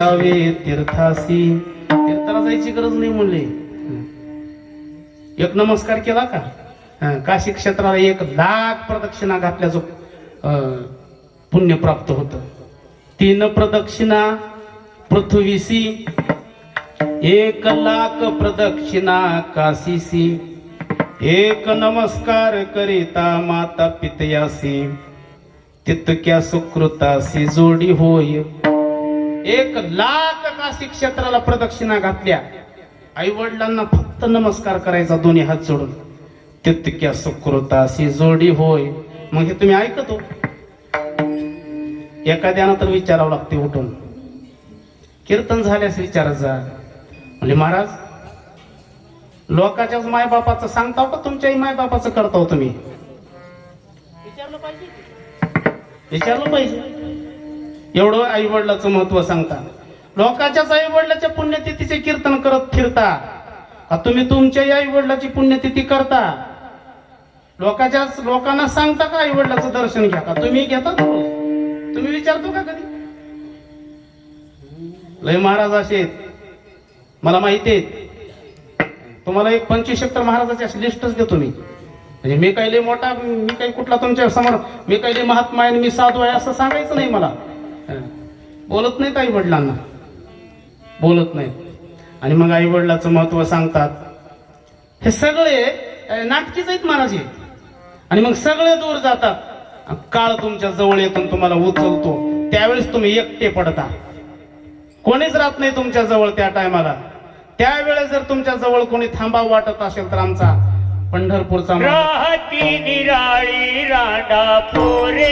जावे तीर्थासी. तीर्थाला जायची गरज नाही म्हणले. एक नमस्कार केला का काशी क्षेत्राला 1,00,000 प्रदक्षिणा घातल्याचं पुण्य प्राप्त होतं. 3 प्रदक्षिणा पृथ्वीसी, 1,00,000 प्रदक्षिणा काशीसी. 1 नमस्कार करिता माता पितयासी, तितक्या सुकृतासी जोडी होय. 1,00,000 काशी क्षेत्राला प्रदक्षिणा घातल्या. आई वडिलांना फक्त नमस्कार करायचा दोन्ही हात जोडून. तितक्या सुकृतासी जोडी होय. मग हे तुम्ही ऐकतो. एखाद्यानं तर विचारावं लागते उठून. कीर्तन झाल्यास विचारत जा. म्हणजे महाराज लोकांच्याच मायबापाचं सांगताव का तुमच्याही मायबापाचं करताव तुम्ही? विचारलं पाहिजे. एवढं आई वडिलाचं महत्व सांगता. लोकांच्याच आई वडिलाच्या पुण्यतिथीचे कीर्तन करत फिरता का तुम्ही तुमच्याही आई वडिलाची पुण्यतिथी करता? लोकांना सांगता का आई वडिलाचं दर्शन घ्या का? तुम्ही घेता? तुम्ही विचारतो का कधी? लय महाराज असे मला माहिती आहे. तुम्हाला एक 25 महाराजाची अशी लिस्टच देतो मी. म्हणजे मी काही लय मोठा, मी काही कुठला तुमच्या समोर मी काही लय महात्मा आहे, मी साधू आहे असं सांगायचं नाही मला. बोलत नाहीत आई वडिलांना, बोलत नाहीत. आणि मग आई वडिलाचं महत्व सांगतात. हे सगळे नाटकीच आहेत महाराज. आणि मग सगळे दूर जातात. काळ तुमच्या जवळ येतून तुम्हाला उचलतो. त्यावेळेस तुम्ही एकटे पडता. कोणीच राहत नाही तुमच्या जवळ त्या टायमाला. त्यावेळेस जर तुमच्या जवळ कोणी थांबावं वाटत असेल तर आमचा पंढरपूरचा राहती निराळी राडा पोरे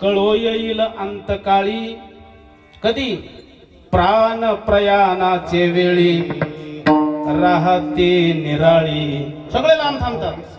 कळो येईल अंतकाळी कधी प्राण प्रयाणाचे वेळी राहते निराळी. सगळे लांब थांबतात.